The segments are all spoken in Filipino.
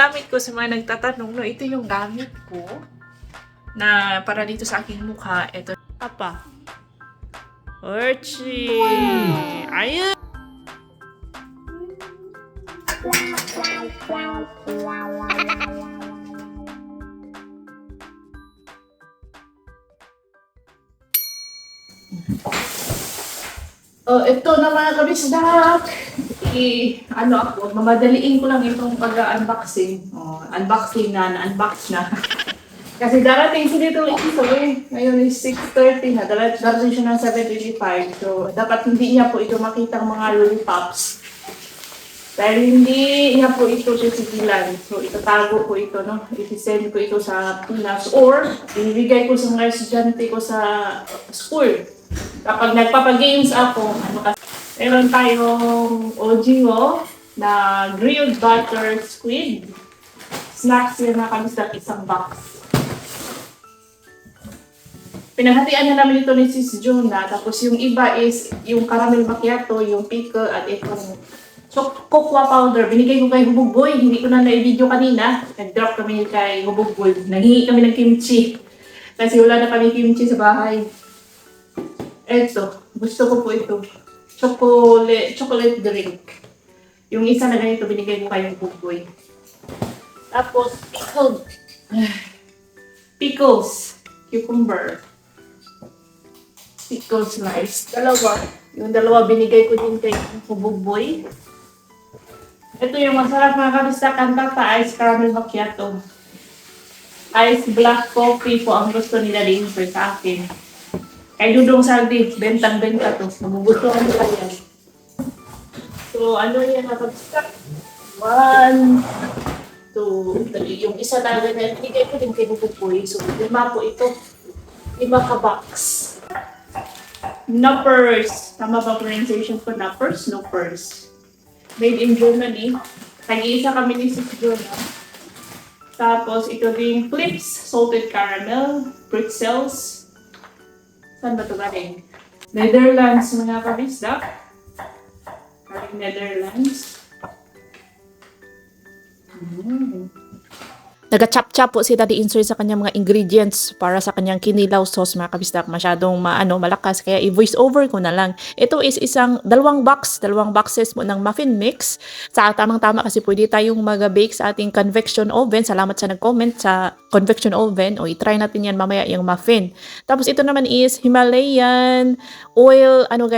gamit ko sa mga nagtatanong, no, ito yung gamit ko na para dito sa aking mukha. Ito. Apa. Orchi. Ayun. Oh, ito na mga kabisdak. Mamadaliin ko lang itong pag-unboxing. Oh, unboxing na, na-unbox na. Kasi darating siya dito ito eh. Ngayon is 6:30 na. Darating siya ng 7:25. So, dapat hindi niya po ito makita ang mga lollipops. Dahil hindi niya po ito sisigilan. So, itatago ko ito, no? I-send ko ito sa Pinas. Or, binibigay ko sa mga estudyante ko sa school. Kapag nagpapagames ako, meron tayong OGO na grilled butter squid. Snacks yun na kami sa isang box. Pinaghatian na namin ito ni Sis Juna. Tapos yung iba is yung caramel macchiato, yung pickle, at itong cocoa powder. Binigay ko kay Hubugboy. Hindi ko na na-video kanina. Nag-drop kami kay Hubugboy. Nanghingi kami ng kimchi. Kasi wala na kami kimchi sa bahay. Eto, gusto ko po ito. Chocolate drink. Yung isa na ganito, binigay ko kay Hubugboy. Tapos, pickles. Cucumber. Pickle slice. Dalawa. Yung dalawa binigay ko din kay Hubugboy. Ito yung masarap mga kabisdak. Ang tata, ice caramel macchiato. Ice black coffee po ang gusto nila din sa akin. Kay Dudong Saldi, bentang-benta to. Magugustuhan nila yan. So, ano yan mga kabisdak? 1, 2, 3. Yung isa na ganyan, binigay ko din kay Hubugboy. So, 5 po ito. 5 ka-box. Nuppers. Tama ba pronunciation ko? Nuppers? Nuppers. Made in Germany. Nag-iisa kami ni Sis Juna. Tapos, ito din Clips, salted caramel, pretzels. Saan ba ito galing? Netherlands, mga kabisdak. Galing Netherlands. Naga-chop-chop po si Daddy Insoy sa kanyang mga ingredients para sa kanyang kinilaw sauce mga kabisdak. Masyadong malakas kaya i-voice over ko na lang. Ito is dalawang boxes mo ng muffin mix. Sa tamang-tama kasi pwede tayong mag-bake sa ating convection oven. Salamat sa nag-comment sa convection oven. O i-try natin yan mamaya yung muffin. Tapos ito naman is Himalayan oil, anong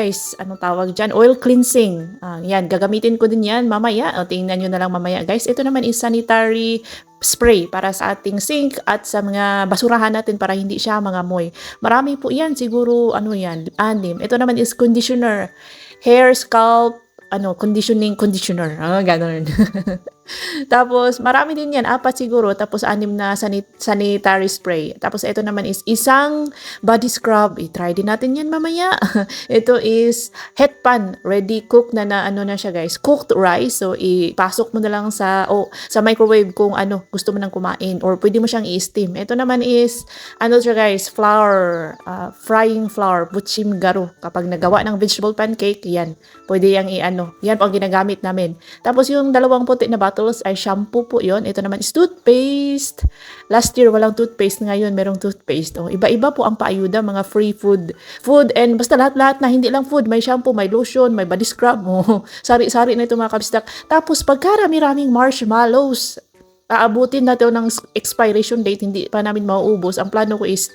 tawag dyan? Oil cleansing. Yan, gagamitin ko din yan mamaya. O, tingnan nyo na lang mamaya guys. Ito naman is sanitary spray para sa ating sink at sa mga basurahan natin para hindi siya mangamoy. Marami po yan, siguro 6. Ito naman is conditioner, hair, scalp, conditioning conditioner. Ganun. Tapos, marami din yan. 4 siguro. Tapos, 6 na sanitary spray. Tapos, ito naman is isang body scrub. I-try din natin yan mamaya. Ito is hetpan. Ready cook na siya guys. Cooked rice. So, ipasok mo na lang sa microwave kung gusto mo nang kumain. Or pwede mo siyang i-steam. Ito naman is, siya guys, flour. Frying flour. Butchim garo. Kapag nagawa ng vegetable pancake, yan. Pwede yang yan po ang ginagamit namin. Tapos, yung dalawang puti na bottles ay shampoo po yon. Ito naman is toothpaste. Last year walang toothpaste, ngayon merong toothpaste. Iba-iba po ang paayuda, mga free food and basta lahat-lahat na, hindi lang food, may shampoo, may lotion, may body scrub. Sari-sari na ito mga kabisdak. Tapos pagkarami-raming marshmallows, aabutin natin ng expiration date, hindi pa namin mauubos. Ang plano ko is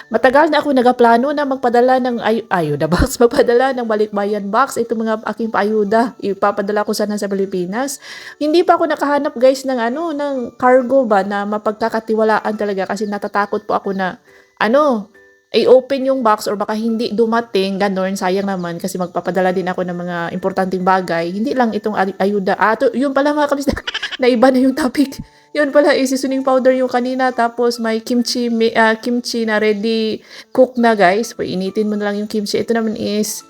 matagal na ako nagaplano na magpadala ng ayuda box, magpadala ng balikbayan box. Ito mga aking paayuda, ipapadala ko sana sa Pilipinas. Hindi pa ako nakahanap guys ng ng cargo ba na mapagkakatiwalaan talaga kasi natatakot po ako na i-open yung box or baka hindi dumating, ganon, sayang naman kasi magpapadala din ako ng mga importanteng bagay. Hindi lang itong ayuda. Yun pala mga kabisdak, naiba na yung topic. Yun pala, seasoning powder yung kanina. Tapos may kimchi na ready cook na guys. Initin mo na lang yung kimchi. Ito naman is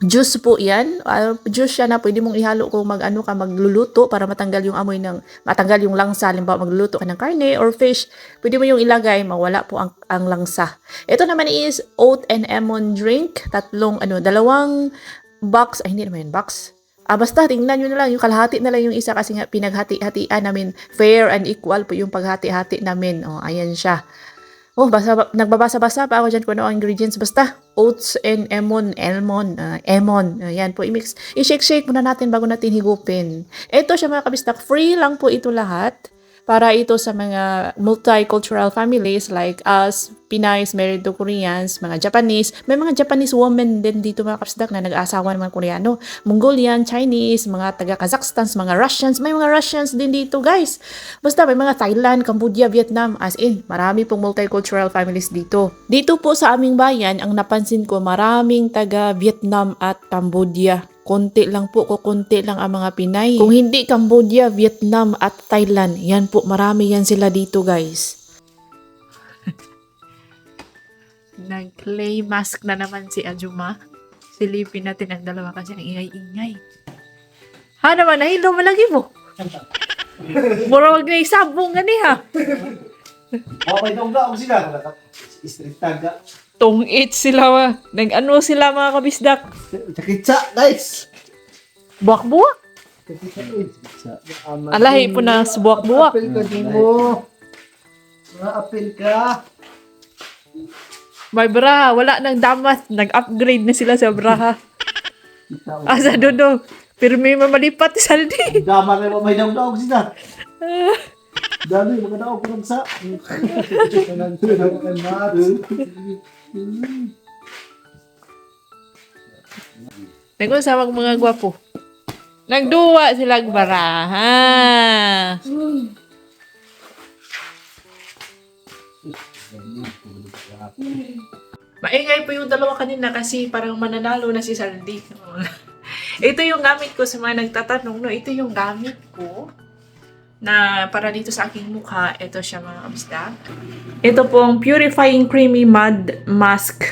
juice po yan. Juice siya na pwede mong ihalo kung magluluto para matanggal yung amoy matanggal yung langsa. Halimbawa magluluto ka ng karne or fish. Pwede mo yung ilagay, mawala po ang langsa. Ito naman is oat and lemon drink. Dalawang box, hindi naman box. Basta tingnan nyo na lang, yung kalahati na lang yung isa kasi nga pinaghati-hatian namin. Fair and equal po yung paghati-hati namin. Ayan siya. Nagbabasa-basa pa ako dyan kung ano ang ingredients. Basta, oats and emon. Ayan po, i-shake-shake muna natin bago natin higupin. Ito siya mga kabistak, free lang po ito lahat. Para ito sa mga multicultural families like us, Pinays, married to Koreans, mga Japanese. May mga Japanese women din dito mga kabistak na nag-aasawa ng mga Koreano. Mongolian, Chinese, mga taga-Kazakhstan, mga Russians. May mga Russians din dito guys. Basta may mga Thailand, Cambodia, Vietnam. As in, marami pong multicultural families dito. Dito po sa aming bayan, ang napansin ko maraming taga-Vietnam at Cambodia. Konti lang ang mga Pinay. Kung hindi Cambodia, Vietnam at Thailand, yan po, marami yan sila dito guys. Nag-clay mask na naman si Ajuma. Silipin natin ang dalawa kasi ang ingay-ingay. Naman, nahilo malagi mo. Mura wag na isabong gani ha. May dongga ako sila. Street tag. Tong-it sila wa. Nag-ano sila mga kabisdak. Sakitsa, guys. Buwak-buwak. Alahi po na sa buwak-buwak. Apel ka din mo. Mga apel ka. May braha, wala nang damat. Nag-upgrade na sila sa braha. Asa dodo. Pero may mamalipat saldi. Dama kayo may dongga ako sila. Dali, mga daog ko lang sa. Nag-usawag mga gwapo. Nagduwa silang baraha. Maingay po yung dalawa kanina kasi parang mananalo na si Saldi. Ito yung gamit ko sa mga nagtatanong. No? Ito yung gamit ko na para dito sa aking mukha. Ito siya mga kabisdak. Ito pong Purifying Creamy Mud Mask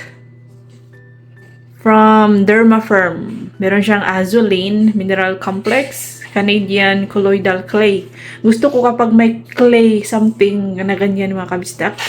from Dermaferm. Meron siyang azulene, mineral complex, Canadian colloidal clay. Gusto ko kapag may clay something na ganyan mga kabisdak.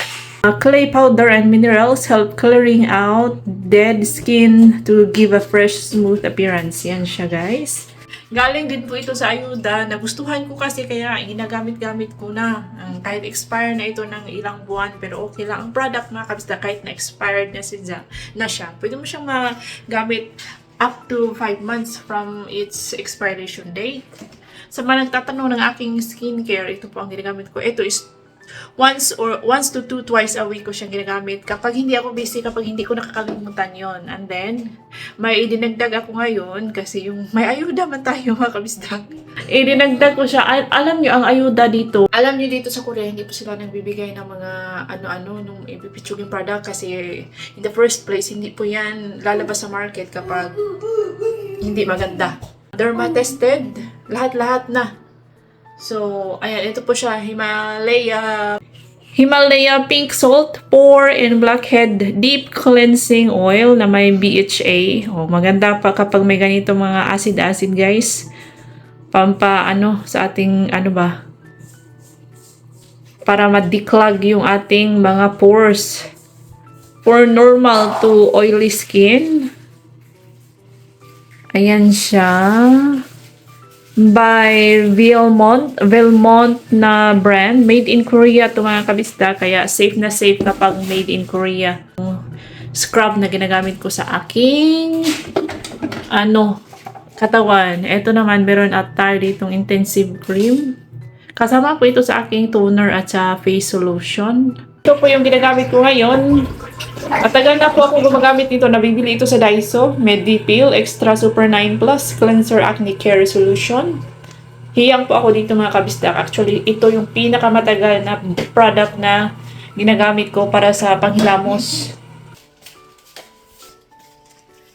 Clay powder and minerals help clearing out dead skin to give a fresh, smooth appearance. Yan siya guys. Galing din po ito sa ayuda. Nagustuhan ko kasi kaya ginagamit-gamit ko na. Kahit expire na ito ng ilang buwan pero okay lang. Ang product mga kabisdak kahit na expired na siya. Pwede mo siyang magamit up to 5 months from its expiration date. Sa mga nagtatanong ng aking skincare, ito po ang ginagamit ko. Ito is once to twice a week ko siyang ginagamit. Kapag hindi ako busy, kapag hindi ko nakakalimutan yon. And then, may idinagdag ako ngayon kasi yung may ayuda man tayo mga kabisdak. Idinagdag ko siya. Alam nyo, ang ayuda dito, alam nyo dito sa Korea, hindi po sila nagbibigay ng mga ano-ano nung ipipitsuging product kasi in the first place, hindi po yan lalabas sa market kapag hindi maganda. Derma tested, lahat-lahat na. So, ayan, ito po siya, Himalaya Pink Salt, Pore and Blackhead Deep Cleansing Oil na may BHA. Maganda pa kapag may ganito mga acid-acid guys. Sa ating, para ma-declog yung ating mga pores. For normal to oily skin. Ayan siya. By Velmont na brand. Made in Korea ito mga kabisda. Kaya safe na safe kapag made in Korea. Scrub na ginagamit ko sa aking katawan. Ito naman meron at tayo ditong intensive cream. Kasama po ito sa aking toner at sa face solution. Ito po yung ginagamit ko ngayon. Matagal na po ako gumagamit nito. Nabibili ito sa Daiso. Medipil Extra Super 9 Plus Cleanser Acne Care Solution. Hiyang po ako dito mga kabisdak. Actually, ito yung pinakamatagal na product na ginagamit ko para sa panghilamos.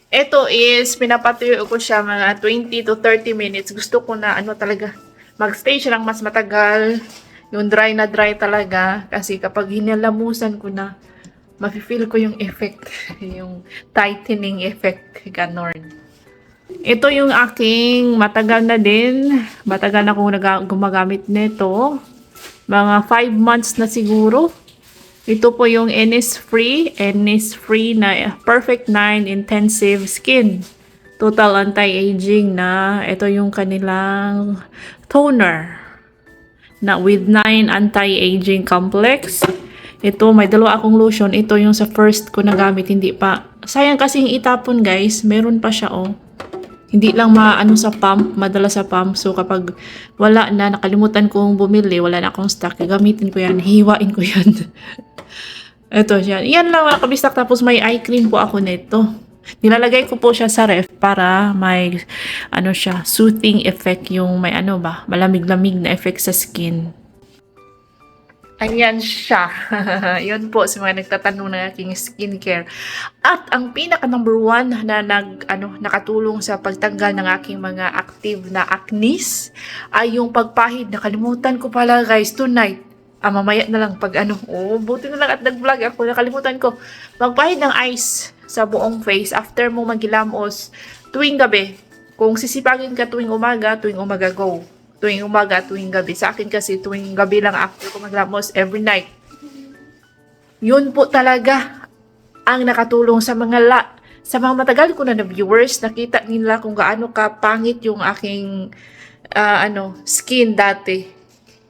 Ito is, pinapatuyo ko siya mga 20 to 30 minutes. Gusto ko na talaga, mag-stay siya lang mas matagal. Yung dry na dry talaga. Kasi kapag hinalamusan ko na, mafe-feel ko yung effect, yung tightening effect, ganon. Ito yung aking matagal na akong gumagamit nito. Mga 5 months na siguro. Ito po yung Innisfree na Perfect 9 Intensive Skin Total anti-aging na. Ito yung kanilang toner na with 9 anti-aging complex. Ito, may dalawa akong lotion. Ito yung sa first ko nagamit, hindi pa. Sayang kasing itapon guys. Meron pa siya oh. Hindi lang maano sa pump, madala sa pump. So kapag wala na, nakalimutan kong bumili, wala na akong stock, gagamitin ko yan, hiwain ko yan. Ito siya. Yan lang mga kabistak. Tapos may eye cream po ako nito. Nilalagay ko po siya sa ref para may ano siya, soothing effect, yung may ano ba, malamig-lamig na effect sa skin. Ayan siya. Yun po sa mga nagtatanong ng aking skincare. At ang pinaka number 1 na nakatulong sa pagtanggal ng aking mga active na acnes ay yung pagpahid. Nakalimutan ko pala guys tonight. Mamaya na lang pag buti na lang at nag-vlog ako, nakalimutan ko. Magpahid ng ice sa buong face after mo maghilamos tuwing gabi. Kung sisipagin ka tuwing umaga go. Tuwing umaga, tuwing gabi. Sa akin kasi tuwing gabi lang after ko maghilamos every night. Yun po talaga ang nakatulong sa mga matagal ko na viewers. Nakita nila kung gaano ka pangit yung aking skin dati.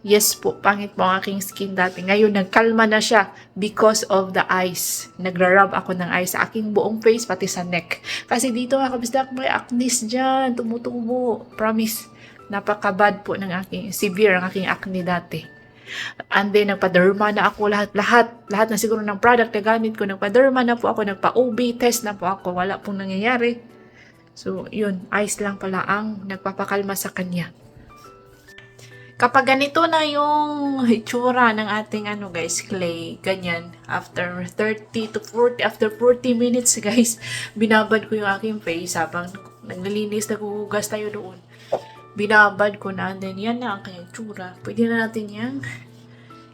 Yes po, pangit po ang aking skin dati. Ngayon, nagkalma na siya because of the ice. Nagra-rub ako ng ice sa aking buong face, pati sa neck. Kasi dito mga kabisdak, may acne dyan, tumutubo. Promise, napaka-bad po ng aking, severe ang aking acne dati. And then, nagpa-derma na ako lahat na siguro ng product na gamit ko. Nagpa-derma na po ako, nagpa-OB test na po ako. Wala pong nangyayari. So, yun, ice lang pala ang nagpapakalma sa kanya. Kapag ganito na yung itsura ng ating guys, clay, ganyan, after 30 to 40, after 40 minutes guys, binabad ko yung aking face habang naglilinis, naguhugas tayo doon. Binabad ko na, and then yan na ang kanyang itsura. Pwede na natin yung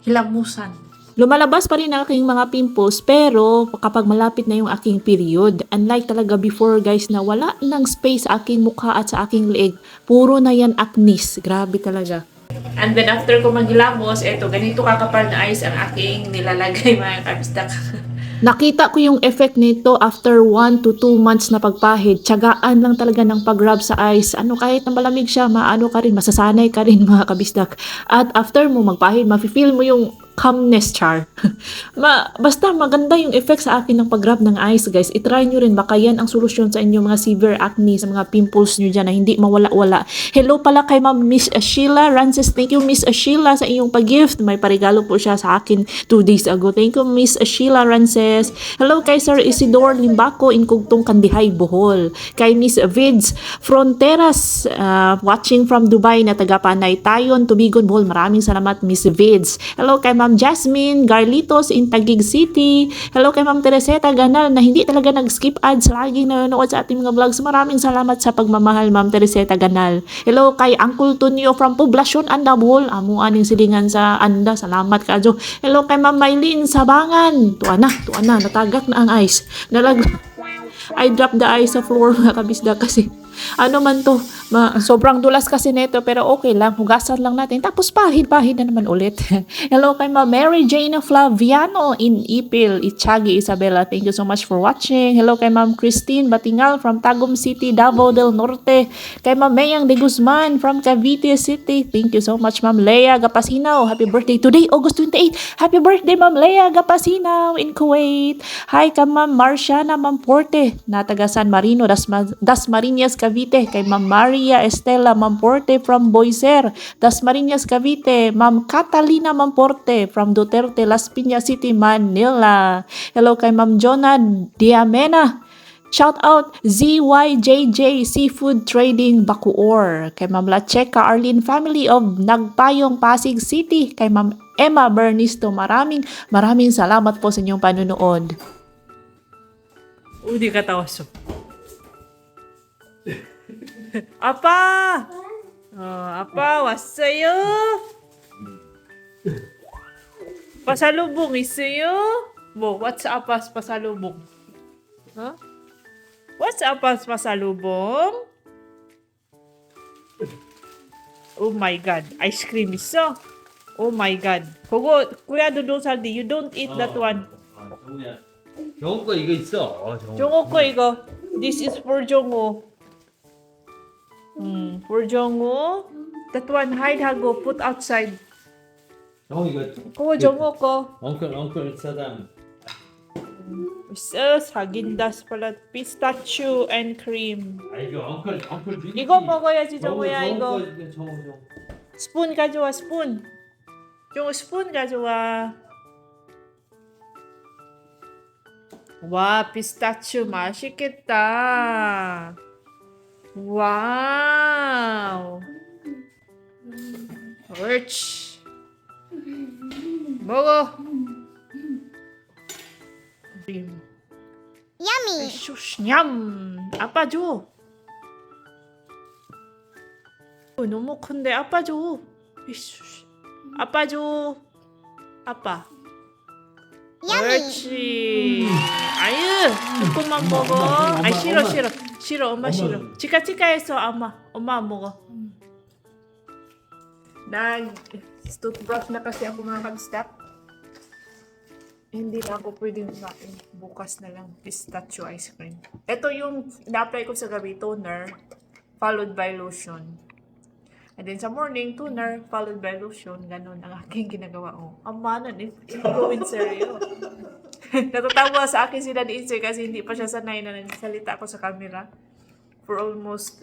hilamusan. Lumalabas pa rin ang aking mga pimples, pero kapag malapit na yung aking period, unlike talaga before guys na wala nang space sa aking mukha at sa aking leeg, puro na yan acnes. Grabe talaga. And then after ko maghilamos, eto, ganito kakapal na ice ang aking nilalagay mga kabisdak. Nakita ko yung effect nito after 1 to 2 months na pagpahid. Tiyagaan lang talaga ng pag-rub sa ice. Kahit na malamig siya, masasanay ka rin mga kabisdak. At after mo magpahid, mafe-feel mo yung calmness char. Basta maganda yung effect sa akin ng pag-rub ng ice guys. I-try nyo rin, baka yan ang solusyon sa inyo mga severe acne, sa mga pimples nyo dyan na hindi mawala-wala. Hello pala kay Ma'am Miss Sheila Rances. Thank you Miss Sheila sa iyong pag-gift. May parigalo po siya sa akin 2 days ago. Thank you Miss Sheila Rances. Hello kay Sir Isidore Limbaco in Kugtong Kandihay, Bohol. Kay Miss Vids Fronteras, watching from Dubai na taga Panay Tayon, Tubigon, Bohol. Maraming salamat Miss Vids. Hello kay Ma'am Jasmine Garlitos in Taguig City. Hello kay Ma'am Tereseta Ganal na hindi talaga nag-skip ads, laging nanonood sa ating mga vlogs. Maraming salamat sa pagmamahal Ma'am Tereseta Ganal. Hello kay Uncle Tonyo from Poblacion Anda, Bohol. Amo aning silingan sa Anda. Salamat ka Jo. Hello kay Ma'am Maylin Sabangan. Tuwa na, natagak na ang ice. I dropped the ice sa floor mga kabisda kasi sobrang dulas kasi neto, pero okay lang, hugasan lang natin tapos pahid na naman ulit. Hello kay Ma'am Mary Jane Flaviano in Ipil, Itchagi, Isabela. Thank you so much for watching. Hello kay Ma'am Christine Batingal from Tagum City, Davao del Norte. Kay Ma'am Mayang de Guzman from Cavite City. Thank you so much Ma'am Leia Gapasinaw. Happy birthday today, August 28. Happy birthday Ma'am Leia Gapasinaw in Kuwait. Hi kay Ma'am Marciana Mamporte na taga San Marino, Dasmariñas, Cavite. Kay Ma'am Maria Estela Mamporte from Boiser, Dasmariñas, Cavite. Ma'am Catalina Mamporte from Duterte, Las Piñas City, Manila. Hello kay Ma'am Jonah Diamena. Shout out ZYJJ Seafood Trading Bacoor. Kay Ma'am Lacheca Arlene Family of Nagpayong, Pasig City. Kay Ma'am Emma Bernisto. Maraming salamat po sa inyong panunood. Di ka tawas. Apa! Apa, wassayo! Pasalubong isayo? What's up as pasalubong? Huh? What's up as pasalubong? Oh my God, ice cream iso. Oh my God. Kuya Dudong Saldi, you don't eat that one. 정우 거 이거 있어. Jongo ko iko. This is for Jongo. For 정우. That one, hide hago, put outside. 형 이거 그거 정우 거. 엉클 사담. 사긴다스 pala. Pistachio and cream. 아 이거 엉클 비리. 이거 먹어야지 정우야 이거. 정우. 스푼 가져와 스푼. 정우 스푼 가져와. 와 피스타치오 맛있겠다. 와우. 옳지. 먹어. Yummy. 슈시 냠. 아빠 줘. 너무 큰데 아빠 줘. 이슈시. 아빠 줘. 아빠. 옳지. 아유, 조금만 먹어. 아 싫어. 엄마 싫어. 치카치카해서 엄마 안 먹어. Toothbrush na kasi ako mga kabistak. Hindi na ako pwedeng kumain. Bukas na lang. Pistachio ice cream. Ito yung na-apply ko sa gabi, toner, followed by lotion. And then sa morning, toner, followed by lotion. Ganon ang aking ginagawa. Oh, amanan, influencer yun. Natatawa sa akin sila ni Inser kasi hindi pa siya sanay na nagsalita ako sa camera. For almost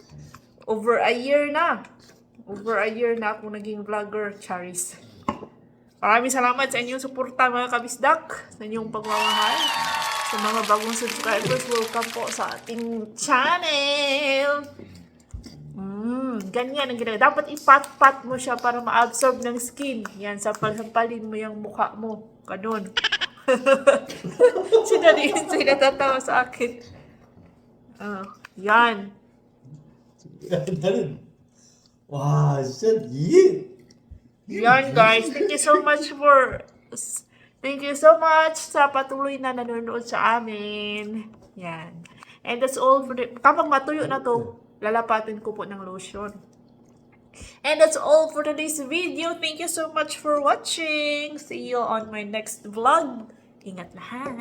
over a year na. Over a year na ako naging vlogger, Charis. Maraming salamat sa inyong suporta mga kabisdak, sa inyong pagmamahal. Sa mga bagong subscribers, welcome po sa ating channel. Ganyan ang ginagawa. Dapat ipat-pat mo siya para ma-absorb ng skin. Yan, sampalin mo yung mukha mo. Ganun. Sinaliin sila natatawa sa akin. Yan. 나는 와 진짜 이게 Yan guys, thank you so much sa patuloy na nanonood sa amin. Yan. And that's all for kapag matuyo na to, lalapatin ko po ng lotion. And that's all for today's video. Thank you so much for watching. See you on my next vlog. Ingat lahat.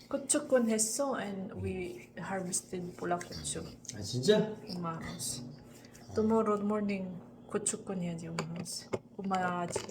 Kutsukon 했어 and we harvested pula kutsu. 아 진짜? Umaos. Tomorrow morning, kutsukon 해야지 umaos. Uma지.